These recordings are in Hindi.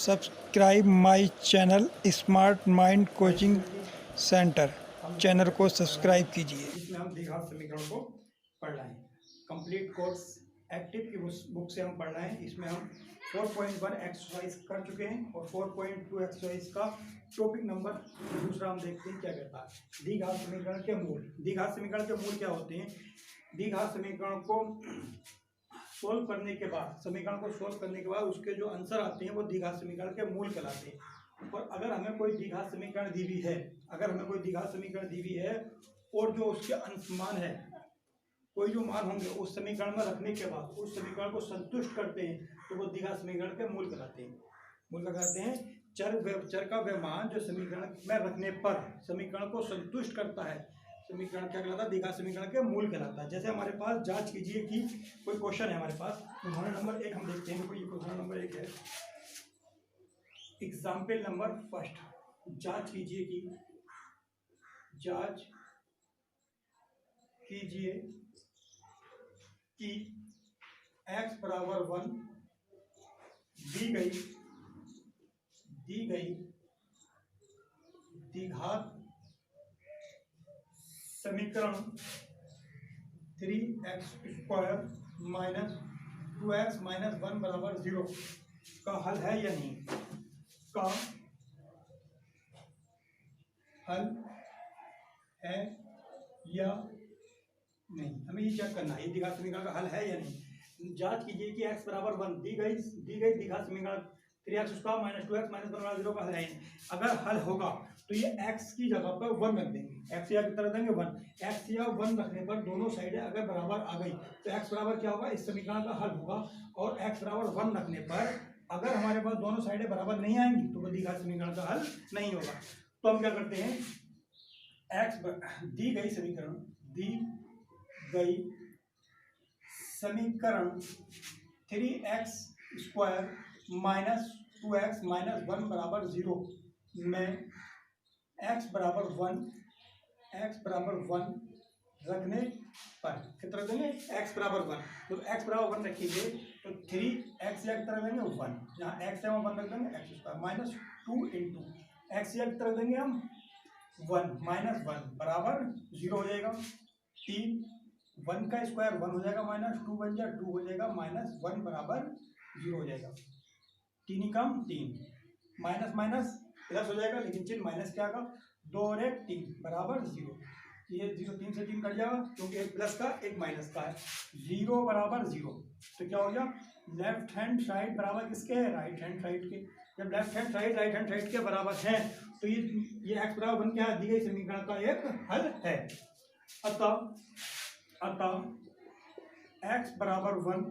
Subscribe my channel smart mind coaching centre. Channel को सब्सक्राइब कीजिए। इसमें हम द्विघात समीकरण को पढ़ रहे हैं। कंप्लीट कोर्स एक्टिव की बुक से हम पढ़ रहे हैं। इसमें हम 4.1 एक्सरसाइज कर चुके हैं और 4.2 एक्सरसाइज का टॉपिक नंबर दूसरा हम देखते हैं क्या कहता है। द्विघात समीकरण के मूल। द्विघात समीकरण के मूल क्या होते हैं? द्विघात समीकरण को सोल्व करने के बाद, समीकरण को सोल्व करने के बाद उसके जो आंसर आते हैं वो द्विघात समीकरण के मूल कहलाते हैं। और अगर हमें कोई द्विघात समीकरण दी हुई है, और जो उसके अंश मान है, कोई जो मान होंगे उस समीकरण में रखने के बाद उस समीकरण को संतुष्ट करते हैं तो वो द्विघात समीकरण के मूल कहलाते हैं। मूल का कहते हैं चर का वह मान जो समीकरण में रखने पर समीकरण को संतुष्ट करता है, समीकरण क्या कहलाता है? द्विघात समीकरण के मूल कहलाता है। जैसे हमारे पास जांच कीजिए कि कोई क्वेश्चन है हमारे पास, उदाहरण नंबर 1 हम देखते हैं। कोई उदाहरण नंबर 1 है, एग्जाम्पल नंबर फर्स्ट। जांच कीजिए कि x बराबर 1 दी गई द्विघात समीकरण 3x square minus 2x minus 1 बराबर 0 का हल है या नहीं। का हल है या नहीं, हमें ये चेक करना है ये द्विघात समीकरण का हल है या नहीं। जांच कीजिए कि x बराबर 1 दी गई द्विघात समीकरण 3x square minus 2x minus 1 बराबर 0 का हल है। अगर हल होगा तो ये x की जगह पर 1 रख देंगे, x या की तरह देंगे 1। x या 1 रखने पर दोनों साइडें अगर बराबर आ गई तो x बराबर क्या होगा? इस समीकरण का हल होगा। और x बराबर 1 रखने पर अगर हमारे पास दोनों साइडें बराबर नहीं आएंगी तो वो द्विघात समीकरण का हल नहीं होगा। तो हम क्या करते हैं, दी गई समीकरण 3x square minus 2x minus 1 बराबर 0 में x बराबर 1 रखने पर कितना देंगे? x बराबर 1। तो x बराबर 1 रखेंगे तो 3x या की तरह देंगे 1, जहाँ x है वहाँ 1 रख देंगे x square minus 2 into x या की तरह देंगे हम 1 माइनस 1 बराबर 0 हो जाएगा। 3 1 का स्क्वायर 1 हो जाएगा, माइनस 2 बन जाए 2 हो जाएगा, माइनस 1 बराबर 0 हो जाएगा। 3 कम 3, माइनस माइनस प्लस हो जाएगा, लेकिन चिन्ह माइनस क्या आएगा? 2 और 1 3 बराबर 0। ये 0 3 से 3 कट जाएगा क्योंकि एक प्लस का एक माइनस का है। 0 बराबर 0 तो क्या हो गया? लेफ्ट हैंड साइड बराबर किसके है? राइट हैंड साइड के। जब left hand side right hand side के बराबर है तो ये x बराबर 1 क्या है? दी गई समीकरण का एक हल है। अतः x बराबर 1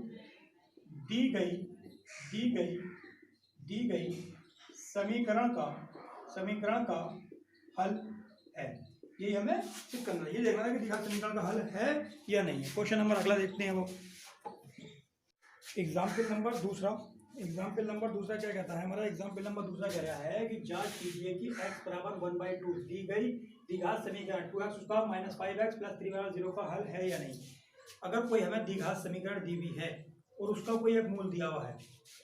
दी गई समीकरण का हल है। ये हमें चेक करना है, ये देखना है कि द्विघात समीकरण का हल है या नहीं है। क्वेश्चन नंबर अगला देखते हैं। वो एग्जाम्पल नंबर दूसरा क्या कहता है? हमारा एग्जाम्पल नंबर दूसरा कह रहा है कि जांच कीजिए कि x बराबर 1/2 दी गई द्विघात समीकरण 2x square minus 5x plus 3 बराबर 0 का हल है या नहीं। अगर कोई हमें द्विघात समीकरण दी हुई है और उसका कोई एक मूल दिया हुआ है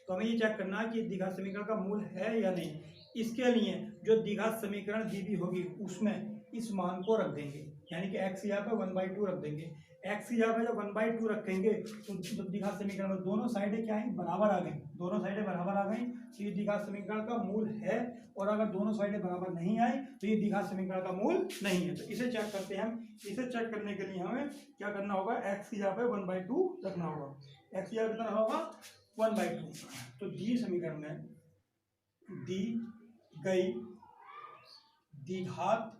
तो हमें ये चेक करना है कि द्विघात समीकरण का मूल है या नहीं। इसके लिए जो द्विघात समीकरण दी हुई होगी उसमें इस मान को रख देंगे, यानी कि x यहाँ पे 1/2 रख देंगे। x यहाँ पे जब 1/2 रखेंगे तो द्विघात समीकरण में दोनों साइडें क्या है? बराबर आ गई। दोनों साइडें बराबर आ गई तो ये द्विघात समीकरण का मूल है। और अगर दोनों साइडें बराबर नहीं आई तो ये द्विघात समीकरण का मूल नहीं है। तो इसे चेक करते हैं हम। इसे चेक करने के लिए हमें क्या करना होगा? x की यहाँ पे 1/2 रखना होगा। x यहाँ कितना होगा? 1/2। तो दी समीकरण में दी गई द्विघात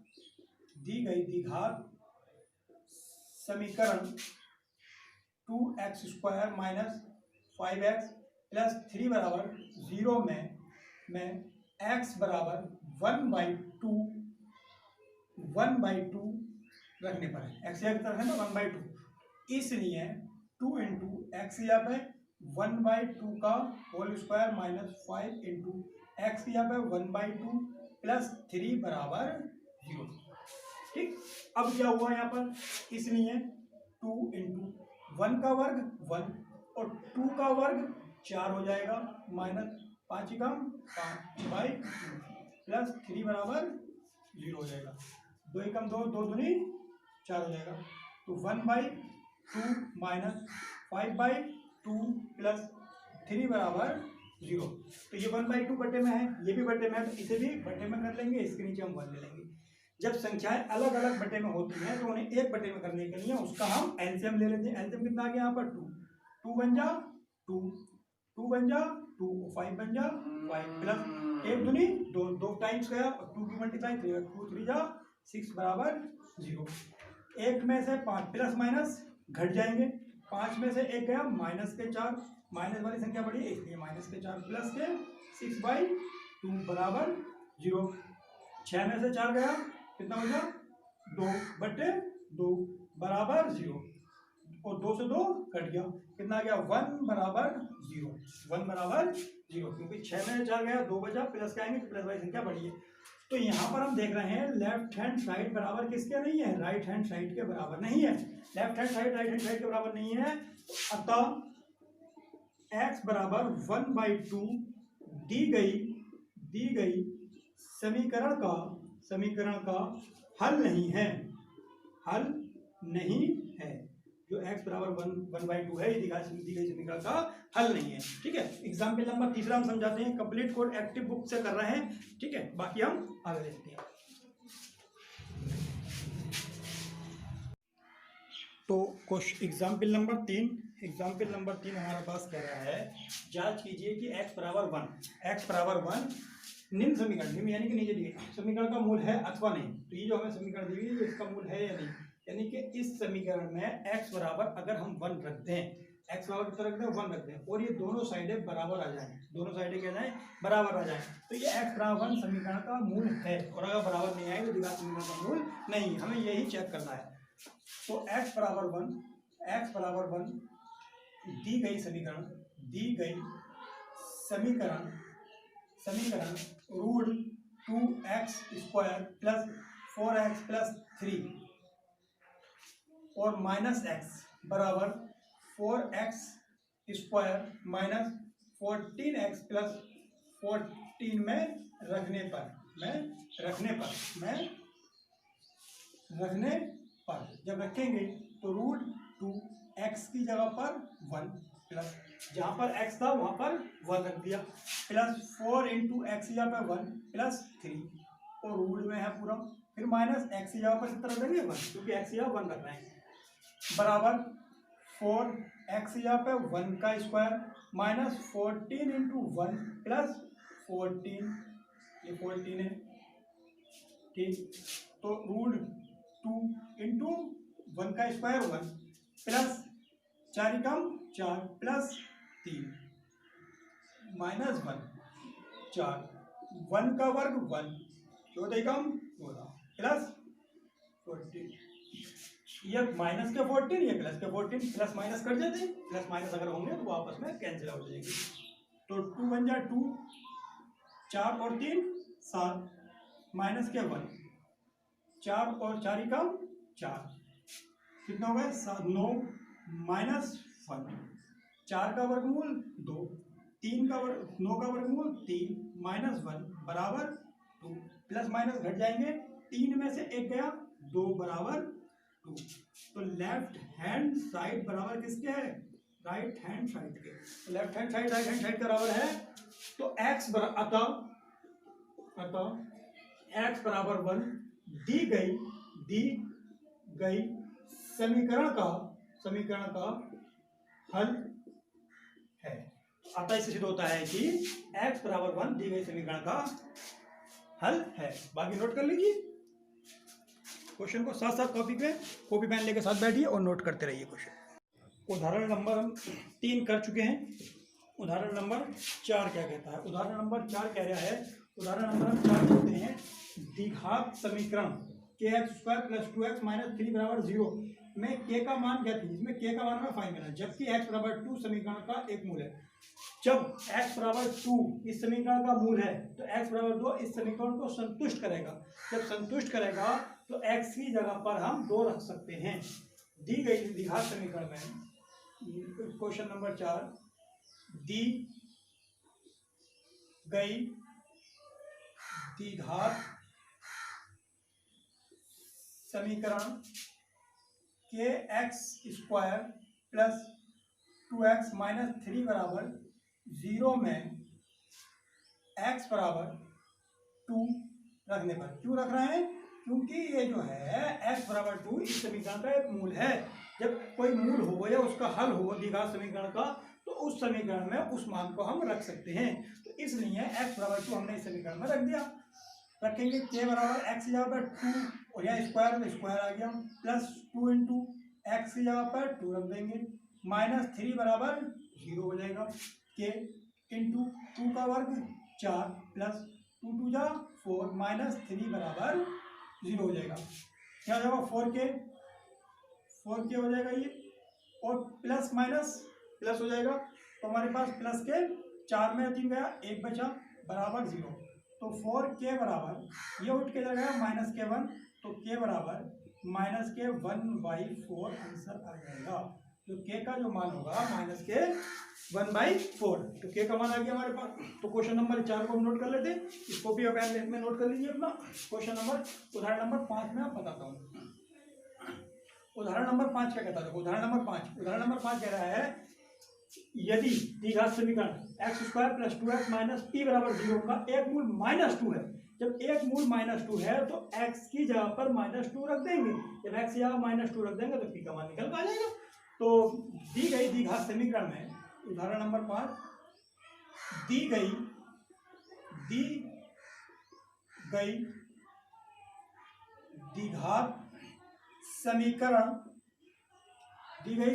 समीकरण 2x square minus 5x plus 3 बराबर 0 में x बराबर 1/2 रखने पर है। x यहाँ की तरफ है ना 1/2, इसलिए 2 इंटू एक्स यहाँ पे 1/2 का whole square minus 5 into X यहाँ पे 1/2 प्लस 3 बराबर 0। ठीक, अब क्या हुआ यहाँ पर? इसलिए 2 इंटू 1 का वर्ग 1 और 2 का वर्ग 4 हो जाएगा, माइनस 5 ही कम 5/2 प्लस 3 बराबर 0 हो जाएगा। 2 ही कम 2, 2 दूनी 4 हो जाएगा। तो 1/2 माइनस 5/2 प्लस 3 बराबर 0। तो ये 1/2 बटे में है, ये भी बटे में है, तो इसे भी बटे में कर लेंगे, इसके नीचे हम 1 ले लेंगे। जब संख्याएं अलग अलग बटे में होती हैं तो उन्हें एक बटे में करने के लिए उसका हम एलसीएम ले लेते हैं। एलसीएम कितना आ गया यहाँ पर 2, 2 बन जा 2, 2 बन जा 2, 5 बन जा 5 प्लस 1 दूनी 2, 2 टाइम्स गया और 2 की मल्टीप्लाई 3, 2 3 जा 6 बराबर 0। 1 में से 5 प्लस माइनस घट जाएंगे, 5 में से 1 गया -4, माइनस वाली संख्या बढ़ी है इसलिए -4 प्लस के 6/2 बराबर 0। 6 में से 4 गया कितना हो गया 2/2 बराबर 0 और 2 से 2 कट गया, कितना आ गया 1 बराबर 0, 1 बराबर 0, क्योंकि 6 में से 4 गया 2 बचा, प्लस के आएंगे तो प्लस वाली संख्या बढ़ी है। तो यहाँ पर हम देख रहे हैं लेफ्ट हैंड साइड बराबर किसके नहीं है, राइट हैंड साइड के बराबर नहीं है। Left hand side right hand side के बराबर नहीं है, अतः x बराबर 1/2 दी गई समीकरण का हल नहीं है, जो x बराबर 1/2 है, दी गई समीकरण का हल नहीं है। ठीक है, एग्जाम्पल नंबर तीसरा हम समझाते हैं, कंप्लीट कोड एक्टिव बुक से कर रहे हैं। ठीक है, बाकी हम आगे देखते हैं। तो क्वेश्चन एग्जाम्पल नंबर 3 हमारे पास कह रहा है जांच कीजिए कि x बराबर 1 निम्न समीकरण यानी कि नीचे दिए समीकरण का मूल है अथवा नहीं। तो ये जो हमें समीकरण दी हुई है इसका मूल है या नहीं, यानी कि इस समीकरण में x बराबर अगर हम 1 रख दें, x बराबर कितना रख दें 1 रख दें और ये दोनों साइडें बराबर आ जाएं, दोनों साइडें क्या जाएं बराबर आ जाएं, तो ये x बराबर 1 समीकरण का मूल है। और अगर बराबर नहीं आए तो द्विघात समीकरण का मूल नहीं, हमें यही चेक करना है। तो x बराबर 1 दी गई समीकरण root 2x² plus 4x plus 3 और -x बराबर 4x² माइनस 14x प्लस 14 में रखने पर जब रखेंगे तो रूट 2x की जगह पर 1 प्लस जहाँ पर x था वहाँ पर 1 रख दिया, प्लस 4 इंटू एक्स की जगह पर 1 प्लस 3 और रूट में है पूरा, फिर माइनस x की जगह पर कितना रख देंगे 1, क्योंकि x की जगह 1 रख रहे हैं, बराबर 4x की जगह पे 1 का स्क्वायर माइनस 14 इंटू 1 प्लस 14, ये 14 है। ठीक, तो रूट 2 इंटू 1 का स्क्वायर 1 प्लस 4 4 प्लस 3 माइनस 1 4, 1 का वर्ग 1 14 प्लस 14, ये माइनस के 14 ये प्लस के 14, प्लस माइनस कट जाते हैं, प्लस माइनस अगर होंगे तो आपस में कैंसिल आउट हो जाएंगे। तो 2 बन जा 2, 4 और 3 7 माइनस के 1, 4 और 4 4 कितना हो गया 7 9 माइनस 1, 4 का वर्गमूल 2, 3 का वर्ग 9 का वर्गमूल 3 माइनस 1 बराबर 2, प्लस माइनस घट जाएंगे, 3 में से 1 गया 2 बराबर 2। तो लेफ्ट हैंड साइड बराबर किसके है, राइट हैंड साइड के। तो left hand side right hand side के बराबर है, तो x अतः x बराबर 1 दी गई समीकरण का हल है। अतः इससे सिद्ध होता है कि x बराबर 1 दी गई समीकरण का हल है। बाकी नोट कर लीजिए, क्वेश्चन को साथ साथ कॉपी पेन लेकर साथ बैठिए और नोट करते रहिए क्वेश्चन। उदाहरण नंबर हम 3 कर चुके हैं, उदाहरण नंबर 4 क्या कहता है। उदाहरण नंबर 4 कह रहा है, उदाहरण नंबर हम 4 कहते हैं द्विघात समीकरण kx² प्लस 2x माइनस 3 बराबर 0 में k का मान क्या थी, इसमें k का मान हमें फाइंड करना है, जबकि x बराबर 2 समीकरण का एक मूल है। जब x बराबर 2 इस समीकरण का मूल है तो x बराबर 2 इस समीकरण को संतुष्ट करेगा। जब संतुष्ट करेगा तो x की जगह पर हम 2 रख सकते हैं। दी गई द्विघात समीकरण में क्वेश्चन नंबर 4 दी गई द्विघात समीकरण के x square plus 2x minus 3 बराबर 0 में x बराबर 2 रखने पर। क्यों रख रहे हैं? क्योंकि ये जो है x बराबर 2 इस समीकरण का एक मूल है। जब कोई मूल हो या उसका हल हो द्विघात समीकरण का, तो उस समीकरण में उस मान को हम रख सकते हैं। तो इसलिए x बराबर 2 हमने इस समीकरण में रख दिया। रखेंगे k बराबर x की जगह पर 2 और यहाँ स्क्वायर तो स्क्वायर आ गया, प्लस 2 इंटू एक्स की जगह पर 2 रख देंगे, माइनस 3 बराबर 0 हो जाएगा। k इंटू 2 का वर्ग 4 प्लस 2 2 जा 4 माइनस 3 बराबर 0 हो जाएगा। क्या हो जाएगा? 4k हो जाएगा ये, और प्लस माइनस प्लस हो जाएगा। तो हमारे पास प्लस के 4 में 3 गया, 1 बचा, बराबर 0। तो 4k बराबर ये उठ के जाएगा माइनस के 1, तो k बराबर माइनस के 1/4 आंसर आ जाएगा। तो k का जो मान होगा माइनस के 1/4, तो k का मान आ गया हमारे पास। तो क्वेश्चन नंबर 4 को हम नोट कर लेते हैं। इस कॉपी और पेन में नोट कर लीजिए अपना क्वेश्चन नंबर। उदाहरण नंबर 5 में आप बताता हूँ। उदाहरण नंबर 5 क्या कहता है? उदाहरण नंबर 5 कह रहा है यदि द्विघात समीकरण x square plus 2x minus p बराबर 0 का एक मूल -2 है। जब एक मूल -2 है तो x की जगह पर -2 रख देंगे। जब x की जगह -2 रख देंगे तो p का मान निकल आ जाएगा। तो दी गई द्विघात समीकरण में उदाहरण नंबर 5, दी गई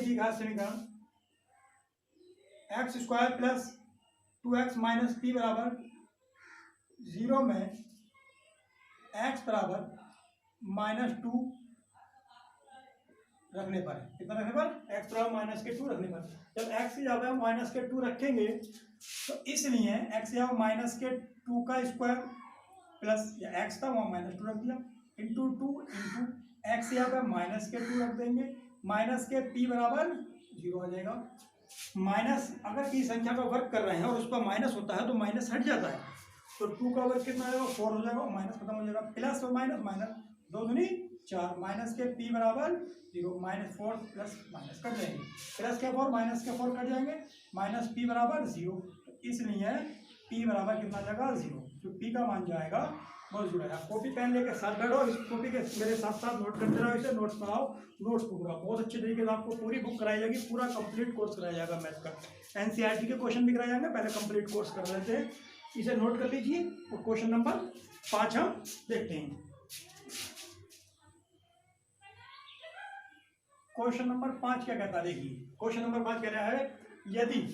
द्विघात समीकरण x square plus 2x minus p बराबर 0 में x बराबर -2 रखने पर। कितना रखने पर? x बराबर -2 रखने पर। जब x की जगह -2 रखेंगे तो इसलिए x या -2 का स्क्वायर प्लस या x था वहाँ -2 रख दिया, इंटू 2 इंटू एक्स यहाँ पे -2 रख देंगे, माइनस के p बराबर 0 आ जाएगा। माइनस अगर की संख्या का वर्ग कर रहे हैं और उस पर माइनस होता है तो माइनस हट जाता है, तो 2 का वर्ग कितना आ जाएगा? 4 हो जाएगा, माइनस खत्म हो जाएगा, प्लस और माइनस, माइनस 2 दूनी 4, माइनस के p बराबर 0, -4 प्लस माइनस कट जाएंगे, प्लस के 4 माइनस के 4 कट जाएंगे, माइनस p बराबर 0। इसलिए p बराबर कितना जाएगा? 0। तो p का मान जाएगा बहुत जुड़ा है। कॉपी पेन लेके साथ बैठो, इस कॉपी के मेरे साथ साथ नोट करते रहो, इसे नोट्स बनाओ, नोट्स पूरा बहुत अच्छे तरीके से आपको पूरी बुक कराई जाएगी, पूरा कंप्लीट कोर्स कराया जाएगा मैथ का। एनसीईआरटी के क्वेश्चन भी कराए जाएंगे, पहले कंप्लीट कोर्स कर लेते हैं। इसे नोट कर लीजिए और क्वेश्चन नंबर 5 हम देखते हैं। क्वेश्चन नंबर 5 क्या कहता है? देखिए क्वेश्चन नंबर 5 कह रहा है यदि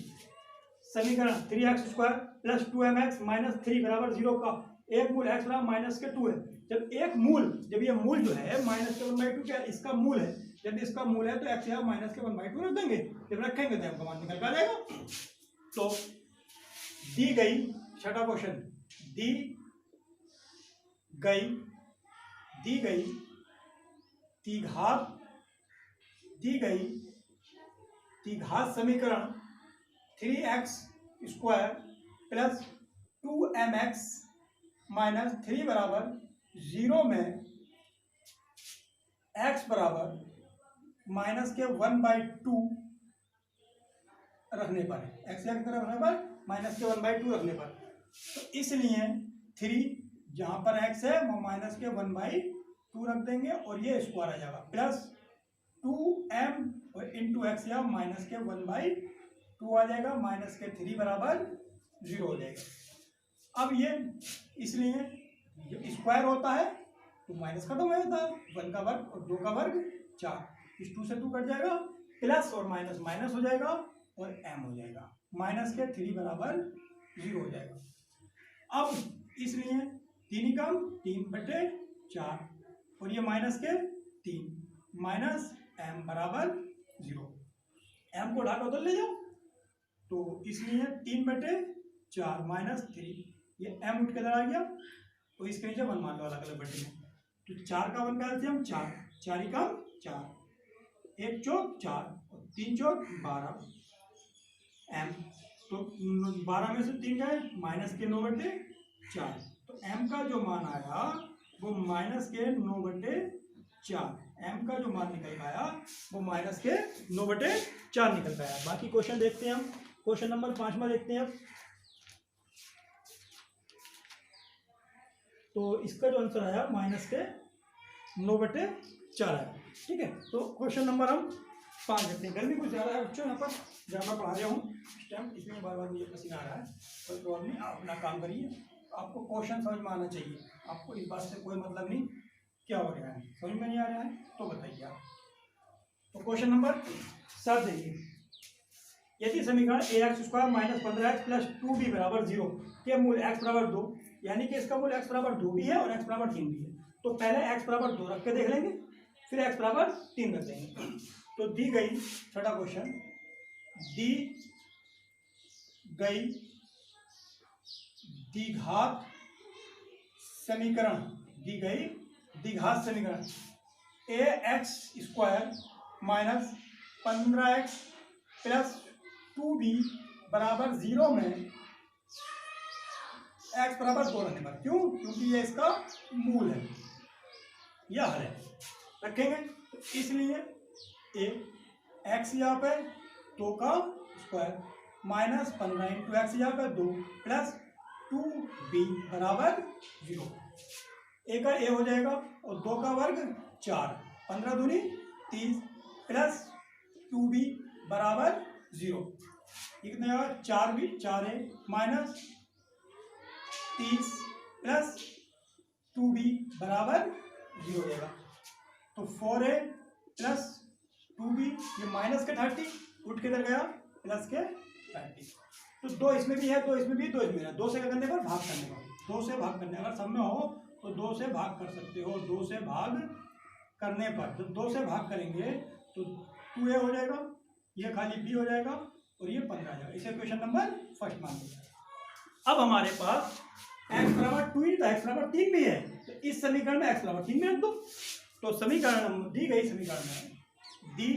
समीकरण 3x square plus 2mx minus 3 बराबर 0 का एक मूल x बराबर -2 है। जब ये मूल जो है -1/2 क्या इसका मूल है, जब इसका मूल है तो x या -1/2 रख देंगे। जब रखेंगे तो हमका मान निकल आ जाएगा। तो दी गई, छठा क्वेश्चन, दी गई द्विघात समीकरण 3x square plus 2mx minus 3 बराबर 0 में x बराबर माइनस के 1/2 रखने पर, x की तरफ रखने पर माइनस के 1/2 रखने पर। तो इसलिए 3 जहां पर x है वो माइनस के 1/2 रख देंगे और ये स्क्वायर आ जाएगा, प्लस 2m इंटू एक्स या माइनस के 1/2 आ जाएगा, माइनस के 3 बराबर 0 हो जाएगा। अब ये इसलिए जब स्क्वायर होता है तो माइनस खत्म हो जाता है, 1 का वर्ग और 2 का वर्ग 4, इस 2 से 2 कट जाएगा, प्लस और माइनस माइनस हो जाएगा और m हो जाएगा, माइनस के 3 बराबर 0 हो जाएगा। अब इसलिए 3 कम 3/4 और ये माइनस के 3 माइनस m बराबर 0, m को ढाका तो ले जाओ, तो इसलिए 3/4 माइनस 3, ये m उठ के इधर आ गया, तो इसके नीचे 1 मान लो अलग अलग बटे में। तो 4 का 1 का एलसीएम 4, 4 ही कम 4, 1 चौक 4 और 3 चौक 12 m तो 12 में से 3 गए, -9/4। तो m का जो मान आया वो -9/4, m का जो मान निकल पाया वो -9/4 निकल पाया। बाकी क्वेश्चन देखते हैं हम। क्वेश्चन नंबर 5 में देखते हैं अब। तो इसका जो आंसर आया -9/4 आया। ठीक है, तो क्वेश्चन नंबर हम 5 देखते हैं। गर्मी कुछ ज़्यादा है बच्चों, यहाँ पर जहाँ मैं पढ़ा रहा हूँ इस टाइम, इसमें बार बार मुझे पसीना आ रहा है। कोई प्रॉब्लम नहीं, आप अपना काम करिए। आपको क्वेश्चन समझ में आना चाहिए, आपको इस बात से कोई मतलब नहीं क्या हो रहा है, समझ में नहीं आ रहा है तो बताइए आप। तो क्वेश्चन नंबर 7 देखिए। यदि समीकरण ax² - 15x + 2b = 0 के मूल x = 2, यानी कि इसका मूल x = 2 भी है और x = 3 भी है, तो पहले x = 2 रख के देख लेंगे, फिर x = 3 रख देंगे। तो दी गई, छठा क्वेश्चन, दी गई द्विघात समीकरण, दी गई द्विघात समीकरण ax² - 15x + 2b = 0 में x = 2 रखने पर, क्यों? क्योंकि ये इसका मूल है, यह हल है, रखेंगे। तो इसलिए a x यहाँ पे 2 का स्क्वायर -15 × x यहाँ पे 2 + 2b = 0। a का a हो जाएगा और 2 का वर्ग 4, 15 दूनी 30 + 2b = 0। ये कितना आएगा? 4b 4a -30 + 2b = 0 हो जाएगा। तो 4a + 2b, ये माइनस के 30 उठ के इधर गया प्लस के 30। तो 2 इसमें भी है, 2 इसमें भी, 2 इसमें है। 2 से क्या करने पर? भाग करने पर। 2 से भाग करने, अगर सब में हो तो 2 से भाग कर सकते हो। 2 से भाग करने पर, जब 2 से भाग करेंगे तो 2a हो जाएगा, ये खाली b हो जाएगा और ये 15 आ जाएगा। इसे क्वेश्चन नंबर फर्स्ट मान लीजिए। अब हमारे पास x = 2 ही था, x = 3 भी है, तो इस समीकरण में x = 3 में रख दो। तो समीकरण, दी गई समीकरण में, दी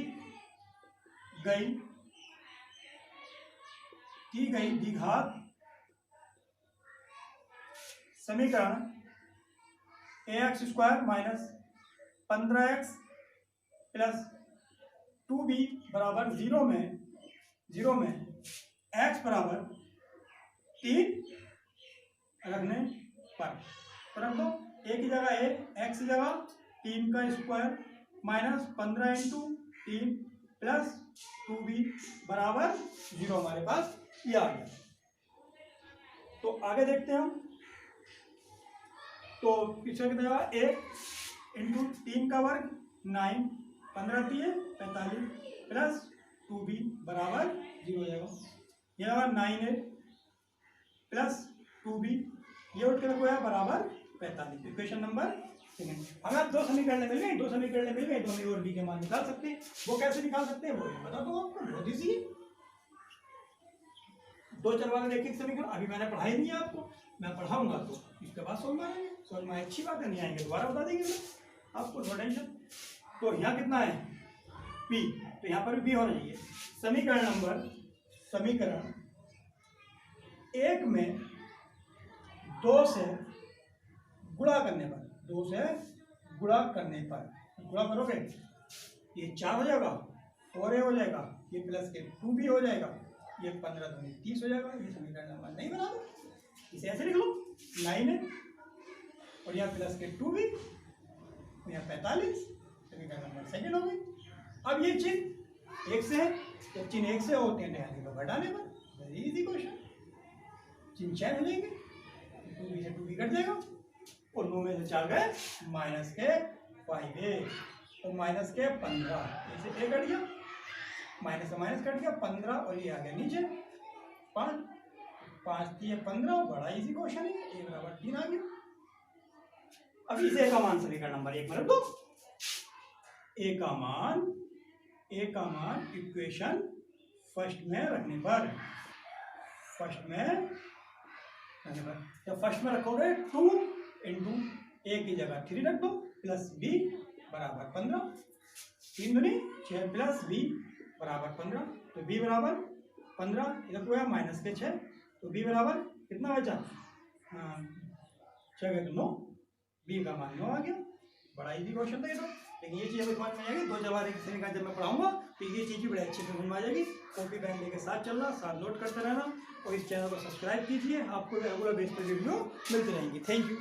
गई द्विघात समीकरण ax² - 15x + 2b = 0 में x = 3 रखने पर, रख दो। a की जगह a, x की जगह 3 का स्क्वायर -15 × 3 + 2b = 0 हमारे पास ये आ गया। तो आगे देखते हैं हम। तो पीछे की जगह a × 3 का वर्ग 9, 15 3 45 + 2b = 0 हो जाएगा। यह 9a + 2b, ये उठ के रखो है बराबर 45। Equation number second. हमें 2 समीकरण मिल गए, 2 समीकरण मिल गए, दोनों और b के मान निकाल सकते हैं। वो कैसे निकाल सकते हैं वो बता दो आपको, बहुत ईजी है। 2 चर वाले रैखिक समीकरण अभी मैंने पढ़ाई नहीं है आपको, मैं पढ़ाऊंगा तो इसके बाद समझ में आएंगे। समझ में अच्छी बात है, नहीं आएंगे दोबारा बता देंगे आपको, नो टेंशन। तो यहाँ कितना है? p, तो यहाँ पर भी b होना चाहिए। समीकरण 1 में 2 से गुणा करने पर, 2 से गुणा करने पर, गुणा करोगे ये 4 हो जाएगा, 4a हो जाएगा, ये प्लस के 2b हो जाएगा, ये 15 दूनी 30 हो जाएगा। ये समीकरण नंबर नहीं बना दो, इसे ऐसे लिख लो 9 है और यहाँ प्लस के 2b, यहाँ 45, समीकरण नंबर सेकंड हो गई। अब ये चिन्ह 1 से है, तो चिन्ह 1 से होते हैं तो घटाने पर, वेरी इजी क्वेश्चन। चिन्ह चेंज हो जाएंगे, 2b से 2b कट जाएगा और 9 में से 4 गए माइनस के 5a और माइनस के 15, इसे a कट गया, माइनस से माइनस कट गया 15 और ये आ गया नीचे 5, 5 3 15, बड़ा इजी क्वेश्चन है, a = 3 आ गया। अब इस a का मान समीकरण नंबर 1 में रख दो। a का मान इक्वेशन फर्स्ट में रखने पर, जब फर्स्ट में रखोगे 2 × a की जगह 3 रख दो प्लस b = 15, 3 दूनी 6 प्लस b = 15, तो b = 15, इधर 2 है माइनस के 6, तो बी बराबर कितना बचा? 6 का 9, बी का मान 9 आ गया। बड़ा इजी क्वेश्चन था ये तो, लेकिन ये चीज़ अभी समझ में आएगी 2 जवाब एक समीकरण जब मैं पढ़ाऊंगा तो ये चीज़ भी बड़े अच्छे से समझ में आ जाएगी। कॉपी पेन लेके साथ चलना, साथ नोट करते रहना और इस चैनल को सब्सक्राइब कीजिए, आपको रेगुलर बेस पर वीडियो मिलती रहेंगी। Thank you.